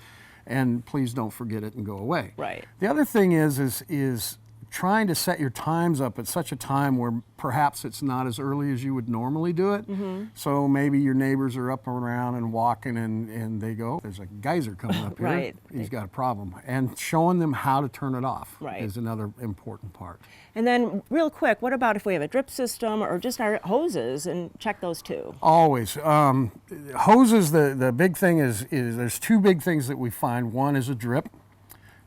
And please don't forget it and go away. Right. The other thing is trying to set your times up at such a time where perhaps it's not as early as you would normally do it. So maybe your neighbors are up around and walking and they go, there's a geyser coming up here. Right. He's got a problem. And showing them how to turn it off is another important part. And then real quick, what about if we have a drip system or just our hoses, and check those too? Always. Hoses, the big thing is there's two big things that we find. One is a drip.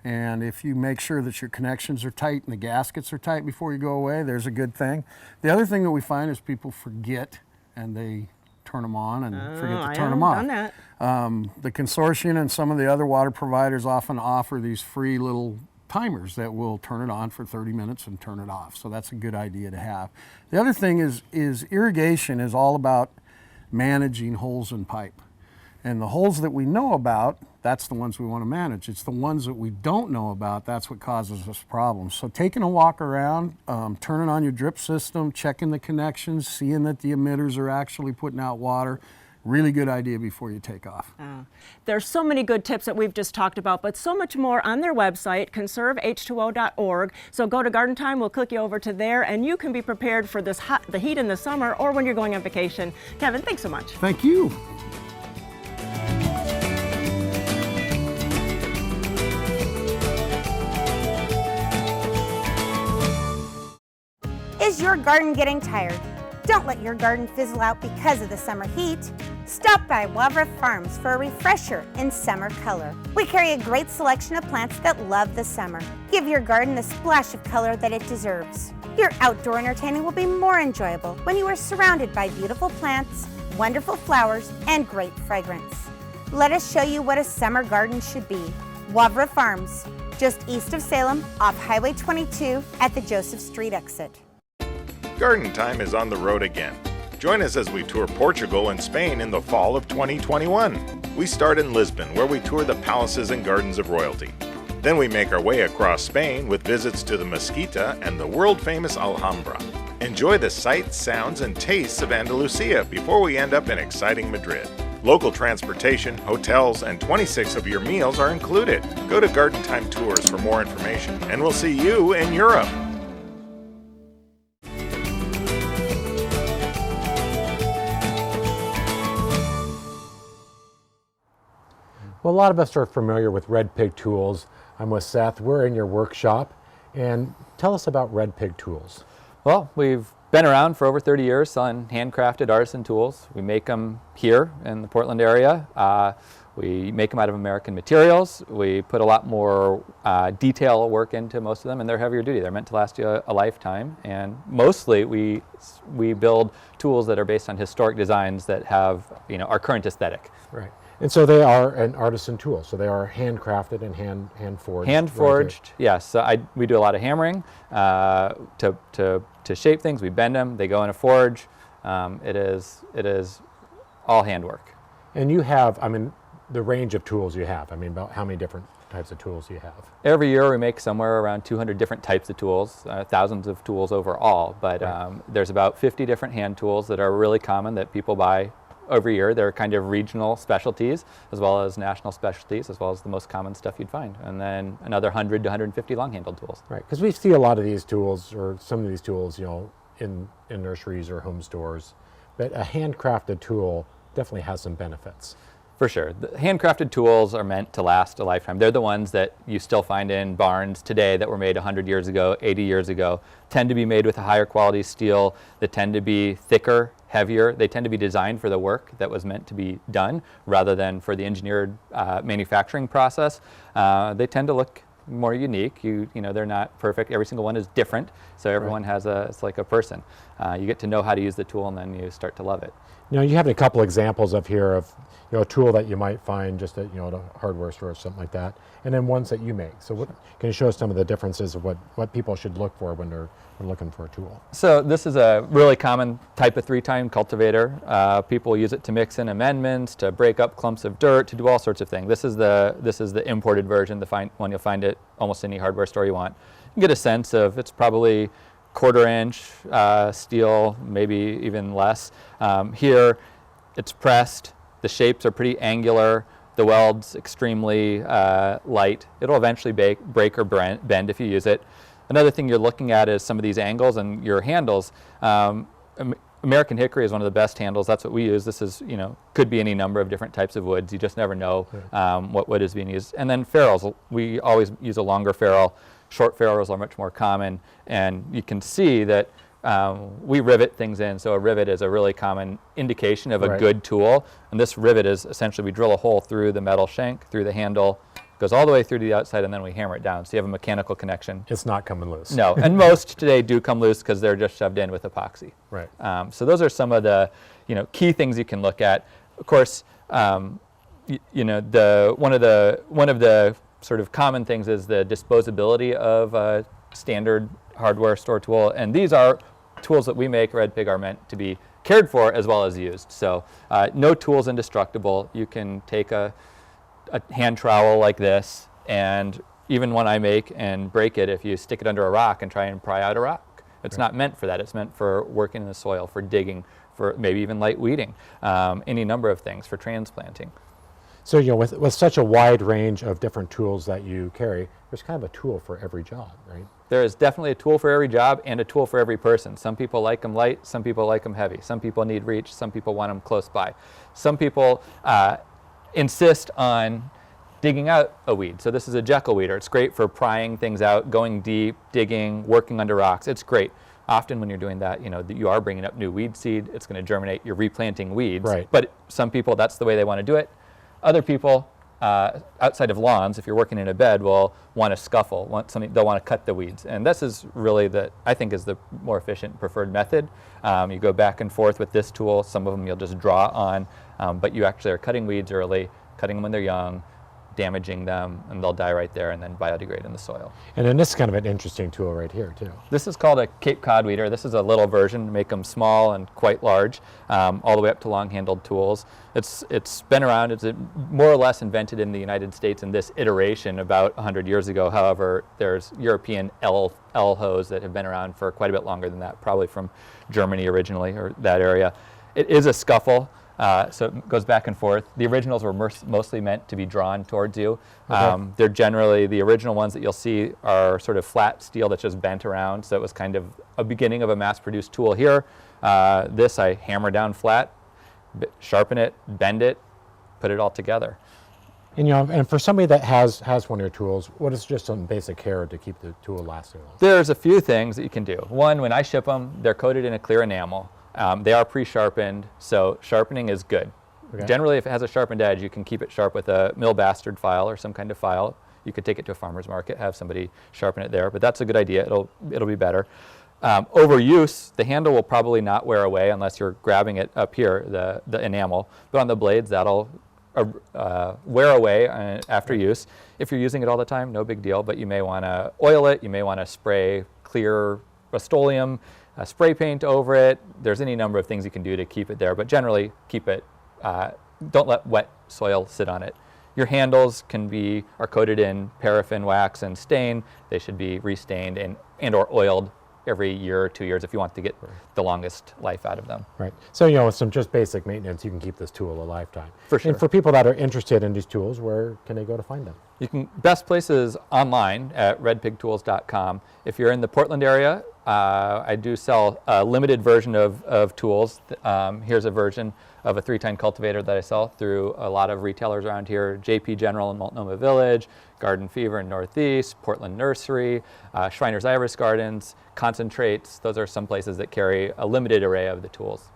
And if you make sure that your connections are tight and the gaskets are tight before you go away, there's a good thing. The other thing that we find is people forget and they turn them on and forget to turn them off. Done that. The consortium and some of the other water providers often offer these free little timers that will turn it on for 30 minutes and turn it off. So that's a good idea to have. The other thing is irrigation is all about managing holes in pipe. And the holes that we know about, that's the ones we want to manage. It's the ones that we don't know about, that's what causes us problems. So taking a walk around, turning on your drip system, checking the connections, seeing that the emitters are actually putting out water, really good idea before you take off. There's so many good tips that we've just talked about, but so much more on their website, conserveh2o.org. So go to Garden Time, we'll click you over to there, and you can be prepared for the heat in the summer or when you're going on vacation. Kevin, thanks so much. Thank you. Is your garden getting tired? Don't let your garden fizzle out because of the summer heat. Stop by Wavra Farms for a refresher in summer color. We carry a great selection of plants that love the summer. Give your garden the splash of color that it deserves. Your outdoor entertaining will be more enjoyable when you are surrounded by beautiful plants, wonderful flowers, and great fragrance. Let us show you what a summer garden should be. Wavra Farms, just east of Salem, off Highway 22 at the Joseph Street exit. Garden Time is on the road again. Join us as we tour Portugal and Spain in the fall of 2021. We start in Lisbon, where we tour the palaces and gardens of royalty. Then we make our way across Spain with visits to the Mesquita and the world-famous Alhambra. Enjoy the sights, sounds, and tastes of Andalusia before we end up in exciting Madrid. Local transportation, hotels, and 26 of your meals are included. Go to Garden Time Tours for more information, and we'll see you in Europe. Well, a lot of us are familiar with Red Pig tools. I'm with Seth. We're in your workshop. And tell us about Red Pig tools. Well, we've been around for over 30 years selling handcrafted artisan tools. We make them here in the Portland area. We make them out of American materials. We put a lot more detail work into most of them, and they're heavier duty. They're meant to last you a lifetime. And mostly we build tools that are based on historic designs that have, our current aesthetic. Right. And so they are an artisan tool. So they are handcrafted and hand forged. Hand forged, yes. So we do a lot of hammering to shape things. We bend them. They go in a forge. It is all handwork. And you have, the range of tools you have. About how many different types of tools you have? Every year we make somewhere around 200 different types of tools, thousands of tools overall. But there's about 50 different hand tools that are really common that people buy every year. They're kind of regional specialties as well as national specialties, as well as the most common stuff you'd find. And then another 100 to 150 long-handled tools. Right, because we see a lot of these tools, or some of these tools, in nurseries or home stores. But a handcrafted tool definitely has some benefits. For sure. The handcrafted tools are meant to last a lifetime. They're the ones that you still find in barns today that were made 100 years ago, 80 years ago. Tend to be made with a higher quality steel. That tend to be thicker, heavier. They tend to be designed for the work that was meant to be done rather than for the engineered manufacturing process. They tend to look more unique. They're not perfect. Every single one is different. So everyone has it's like a person. You get to know how to use the tool and then you start to love it. Now you have a couple examples of here of, a tool that you might find just at, at a hardware store or something like that, and then ones that you make. So can you show us some of the differences of what people should look for when they're looking for a tool? So this is a really common type of 3-tine cultivator. People use it to mix in amendments, to break up clumps of dirt, to do all sorts of things. This is the imported version, the one you'll find at almost any hardware store you want. You can get a sense of it's probably 1/4 inch steel, maybe even less. Here it's pressed. The shapes are pretty angular. The weld's extremely light. It'll eventually break or bend if you use it. Another thing you're looking at is some of these angles and your handles. American hickory is one of the best handles. That's what we use. This is, could be any number of different types of woods. You just never know what wood is being used. And then ferrules. We always use a longer ferrule. Short ferrules are much more common. And you can see that we rivet things in. So a rivet is a really common indication of a good tool. And this rivet is essentially we drill a hole through the metal shank, through the handle, goes all the way through to the outside, and then we hammer it down. So you have a mechanical connection. It's not coming loose. No, and most today do come loose because they're just shoved in with epoxy. Right. So those are some of the key things you can look at. Of course, one of the sort of common things is the disposability of a standard hardware store tool, and these are tools that we make. Red Pig are meant to be cared for as well as used. So no tool's indestructible. You can take a hand trowel like this, and even one I make, and break it if you stick it under a rock and try and pry out a rock. It's not meant for that. It's meant for working in the soil, for digging, for maybe even light weeding, any number of things, for transplanting. So with such a wide range of different tools that you carry, there's kind of a tool for every job, right? There is definitely a tool for every job and a tool for every person. Some people like them light, some people like them heavy. Some people need reach, some people want them close by. Some people insist on digging out a weed. So this is a Jekyll weeder. It's great for prying things out, going deep, digging, working under rocks. It's great. Often when you're doing that, you are bringing up new weed seed. It's going to germinate. You're replanting weeds. Right. But some people, that's the way they want to do it. Other people, outside of lawns, if you're working in a bed, will want to scuffle, they'll want to cut the weeds. And this is really I think is the more efficient preferred method. You go back and forth with this tool. Some of them you'll just draw on, but you actually are cutting weeds early, cutting them when they're young, damaging them, and they'll die right there and then biodegrade in the soil. And then this is kind of an interesting tool right here too. This is called a Cape Cod weeder. This is a little version to make them small and quite large, all the way up to long-handled tools. It's been around. It's more or less invented in the United States in this iteration about 100 years ago. However, there's European L hoes that have been around for quite a bit longer than that, probably from Germany originally, or that area. It is a scuffle. So it goes back and forth. The originals were mostly meant to be drawn towards you. Okay. They're generally, the original ones that you'll see are sort of flat steel that's just bent around. So it was kind of a beginning of a mass-produced tool here. This I hammer down flat, sharpen it, bend it, put it all together. And and for somebody that has one of your tools, what is just some basic care to keep the tool lasting long? There's a few things that you can do. One, when I ship them, they're coated in a clear enamel. They are pre-sharpened, so sharpening is good. Okay. Generally, if it has a sharpened edge, you can keep it sharp with a mill bastard file or some kind of file. You could take it to a farmer's market, have somebody sharpen it there, but that's a good idea. It'll be better. Overuse, the handle will probably not wear away unless you're grabbing it up here, the enamel. But on the blades, that'll wear away after use. If you're using it all the time, no big deal, but you may want to oil it. You may want to spray clear Rust-Oleum, spray paint over it. There's any number of things you can do to keep it there, but generally keep it, don't let wet soil sit on it. Your handles are coated in paraffin wax and stain. They should be restained and or oiled every year or 2 years if you want to get the longest life out of them. Right. So, with some just basic maintenance, you can keep this tool a lifetime. For sure. And for people that are interested in these tools, where can they go to find them? Best place is online at redpigtools.com. If you're in the Portland area, I do sell a limited version of tools. Here's a version of a 3-tine cultivator that I sell through a lot of retailers around here, JP General in Multnomah Village, Garden Fever in Northeast, Portland Nursery, Shriner's Iris Gardens, Concentrates. Those are some places that carry a limited array of the tools.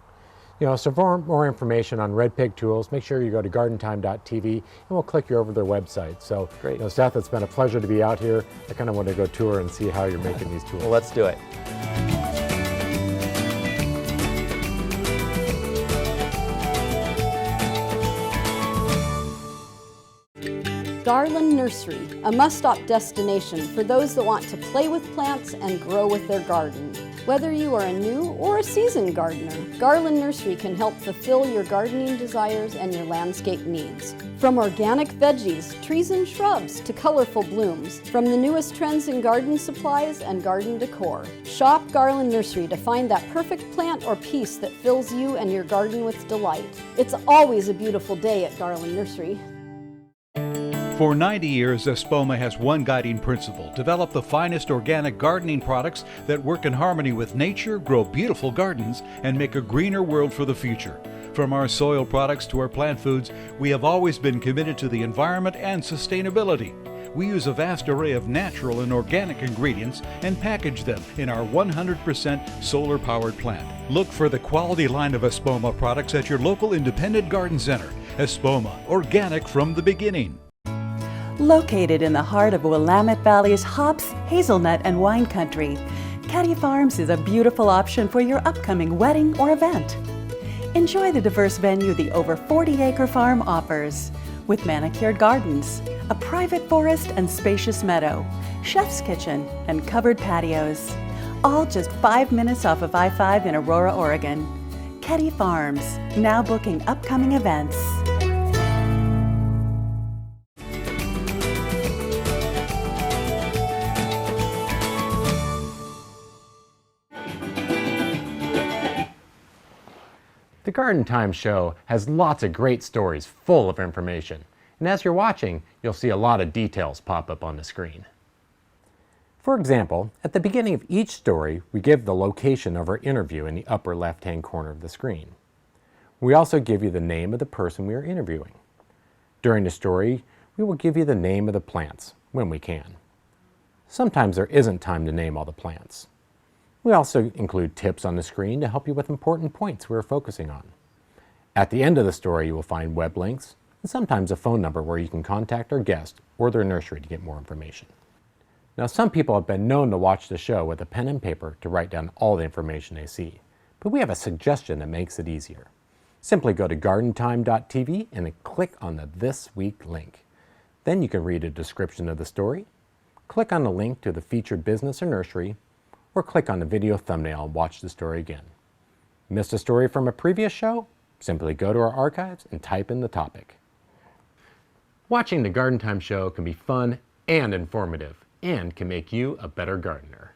So for more information on Red Pig Tools, make sure you go to gardentime.tv and we'll click you over to their website. So, great. Seth, it's been a pleasure to be out here. I kind of want to go tour and see how you're making these tools. Well, let's do it. Garland Nursery, a must-stop destination for those that want to play with plants and grow with their garden. Whether you are a new or a seasoned gardener, Garland Nursery can help fulfill your gardening desires and your landscape needs. From organic veggies, trees and shrubs to colorful blooms, from the newest trends in garden supplies and garden decor. Shop Garland Nursery to find that perfect plant or piece that fills you and your garden with delight. It's always a beautiful day at Garland Nursery. For 90 years, Espoma has one guiding principle: develop the finest organic gardening products that work in harmony with nature, grow beautiful gardens, and make a greener world for the future. From our soil products to our plant foods, we have always been committed to the environment and sustainability. We use a vast array of natural and organic ingredients and package them in our 100% solar-powered plant. Look for the quality line of Espoma products at your local independent garden center. Espoma, organic from the beginning. Located in the heart of Willamette Valley's hops, hazelnut, and wine country, Caddy Farms is a beautiful option for your upcoming wedding or event. Enjoy the diverse venue the over 40-acre farm offers, with manicured gardens, a private forest and spacious meadow, chef's kitchen, and covered patios. All just 5 minutes off of I-5 in Aurora, Oregon. Caddy Farms, now booking upcoming events. The Garden Time Show has lots of great stories full of information. And as you're watching, you'll see a lot of details pop up on the screen. For example, at the beginning of each story, we give the location of our interview in the upper left-hand corner of the screen. We also give you the name of the person we are interviewing. During the story, we will give you the name of the plants, when we can. Sometimes there isn't time to name all the plants. We also include tips on the screen to help you with important points we're focusing on. At the end of the story, you will find web links and sometimes a phone number where you can contact our guest or their nursery to get more information. Now, some people have been known to watch the show with a pen and paper to write down all the information they see, but we have a suggestion that makes it easier. Simply go to gardentime.tv and then click on the This Week link. Then you can read a description of the story, click on the link to the featured business or nursery, or click on the video thumbnail and watch the story again. Missed a story from a previous show? Simply go to our archives and type in the topic. Watching the Garden Time Show can be fun and informative, and can make you a better gardener.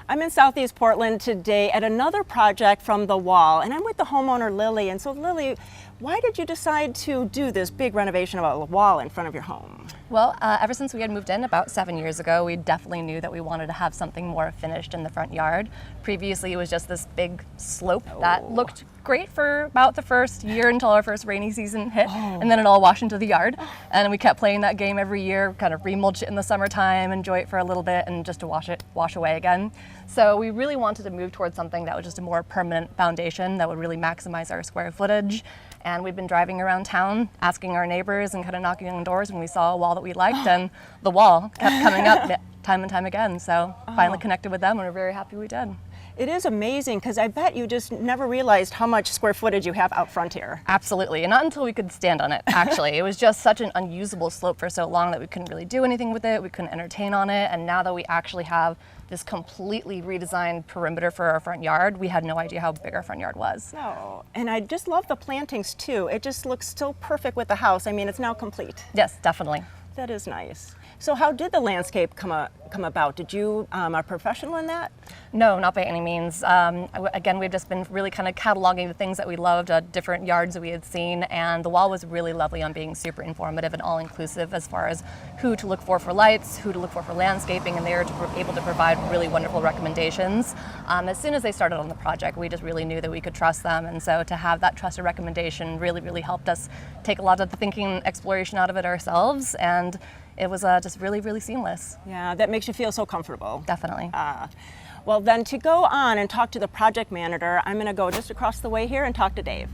I'm in Southeast Portland today at another project from The Wall, and I'm with the homeowner Lily. And so Lily, why did you decide to do this big renovation of a wall in front of your home? Well, ever since we had moved in about 7 years ago, we definitely knew that we wanted to have something more finished in the front yard. Previously, it was just this big slope that looked great for about the first year until our first rainy season hit, and then it all washed into the yard. And we kept playing that game every year, kind of remulch it in the summertime, enjoy it for a little bit, and just to wash away again. So we really wanted to move towards something that was just a more permanent foundation that would really maximize our square footage. And we've been driving around town, asking our neighbors and kind of knocking on doors when we saw a wall that we liked, and the wall kept coming up time and time again. So finally connected with them, and we're very happy we did. It is amazing, because I bet you just never realized how much square footage you have out front here. Absolutely, and not until we could stand on it, actually. It was just such an unusable slope for so long that we couldn't really do anything with it, we couldn't entertain on it, and now that we actually have this completely redesigned perimeter for our front yard, we had no idea how big our front yard was. No, and I just love the plantings too. It just looks so perfect with the house. I mean, it's now complete. Yes, definitely. That is nice. So how did the landscape come about? Did you are a professional in that? No, not by any means. Again, we've just been really kind of cataloging the things that we loved, different yards that we had seen, and the wall was really lovely on being super informative and all-inclusive as far as who to look for lights, who to look for landscaping, and they were able to provide really wonderful recommendations. As soon as they started on the project, we just really knew that we could trust them, and so to have that trusted recommendation really helped us take a lot of the thinking and exploration out of it ourselves, and it was just really seamless. Yeah, that makes you feel so comfortable. Definitely. Well, then to go on and talk to the project manager, I'm going to go just across the way here and talk to Dave.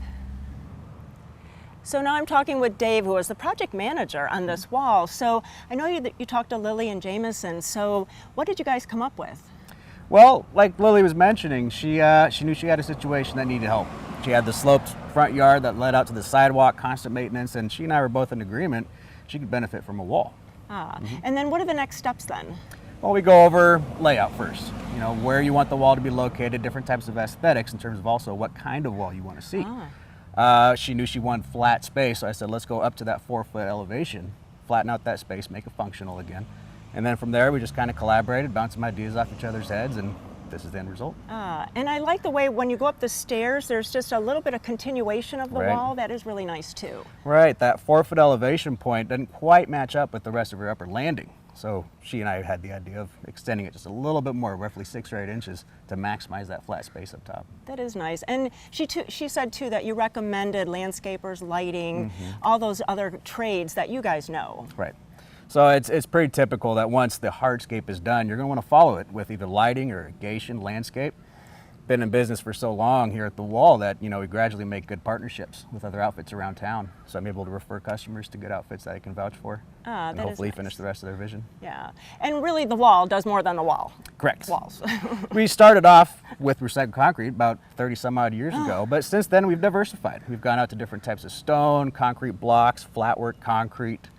So now I'm talking with Dave, who is the project manager on this wall. So I know you talked to Lily and Jameson. So what did you guys come up with? Well, like Lily was mentioning, she knew she had a situation that needed help. She had the sloped front yard that led out to the sidewalk, constant maintenance, and she and I were both in agreement she could benefit from a wall. And then what are the next steps then? Well, we go over layout first. You know, where you want the wall to be located, different types of aesthetics in terms of also what kind of wall you want to see. She knew she wanted flat space, so I said, let's go up to that 4-foot elevation, flatten out that space, make it functional again. And then from there, we just kind of collaborated, bouncing ideas off each other's heads, and this is the end result. And I like the way when you go up the stairs, there's just a little bit of continuation of the wall. That is really nice too. Right, that 4-foot elevation point doesn't quite match up with the rest of her upper landing. So she and I had the idea of extending it just a little bit more, roughly 6 or 8 inches, to maximize that flat space up top. That is nice. And she said too that you recommended landscapers, lighting, all those other trades that you guys know. Right. So it's pretty typical that once the hardscape is done, you're going to want to follow it with either lighting, irrigation, landscape. Been in business for so long here at the Wall that, you know, we gradually make good partnerships with other outfits around town. So I'm able to refer customers to good outfits that I can vouch for and hopefully finish the rest of their vision. Yeah, and really the Wall does more than the wall. Correct. Walls. We started off with recycled concrete about 30 some odd years ago, but since then we've diversified. We've gone out to different types of stone, concrete blocks, flatwork concrete.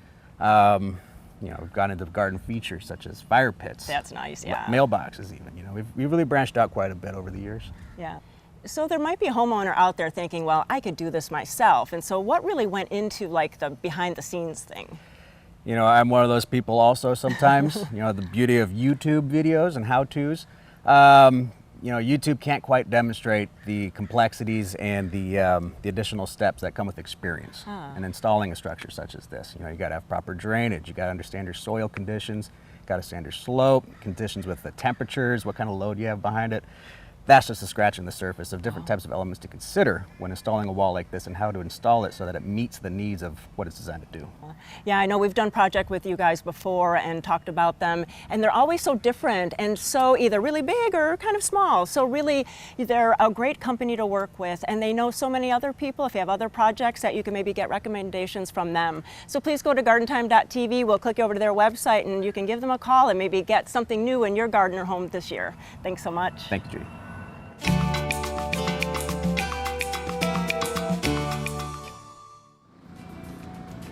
You know, we've gone into garden features such as fire pits. That's nice, yeah. Mailboxes even, you know, we've really branched out quite a bit over the years. Yeah. So there might be a homeowner out there thinking, well, I could do this myself. And so what really went into like the behind the scenes thing? You know, I'm one of those people also sometimes. You know, the beauty of YouTube videos and how-tos. You know, YouTube can't quite demonstrate the complexities and the additional steps that come with experience in installing a structure such as this. You know, you got to have proper drainage. You got to understand your soil conditions. You got to understand your slope conditions with the temperatures, what kind of load you have behind it. That's just a scratch on the surface of different types of elements to consider when installing a wall like this and how to install it so that it meets the needs of what it's designed to do. Yeah, I know we've done projects with you guys before and talked about them, and they're always so different and so either really big or kind of small. So really, they're a great company to work with, and they know so many other people. If you have other projects that you can maybe get recommendations from them. So please go to gardentime.tv. We'll click you over to their website, and you can give them a call and maybe get something new in your garden or home this year. Thanks so much. Thank you, Judy.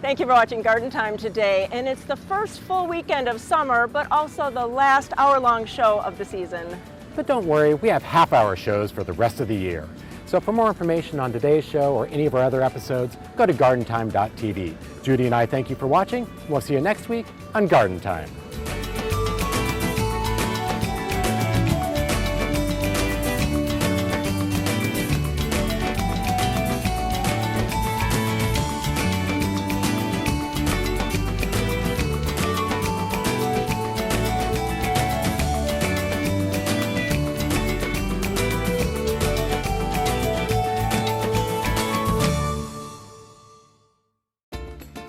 Thank you for watching Garden Time today, and it's the first full weekend of summer, but also the last hour-long show of the season. But don't worry, we have half-hour shows for the rest of the year. So for more information on today's show or any of our other episodes, go to gardentime.tv. Judy and I thank you for watching. We'll see you next week on Garden Time.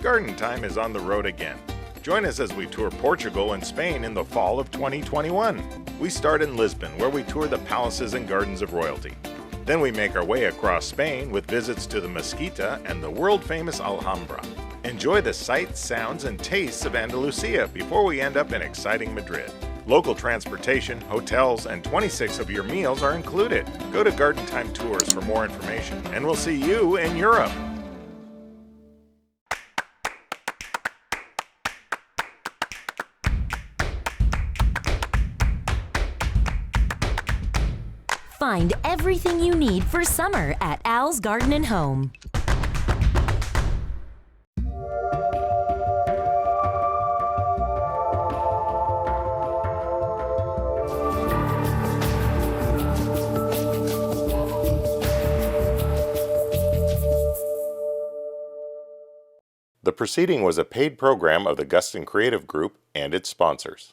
Garden Time is on the road again. Join us as we tour Portugal and Spain in the fall of 2021. We start in Lisbon, where we tour the palaces and gardens of royalty. Then we make our way across Spain with visits to the Mesquita and the world-famous Alhambra. Enjoy the sights, sounds, and tastes of Andalusia before we end up in exciting Madrid. Local transportation, hotels, and 26 of your meals are included. Go to Garden Time Tours for more information, and we'll see you in Europe. Find everything you need for summer at Al's Garden and Home. The proceeding was a paid program of the Guston Creative Group and its sponsors.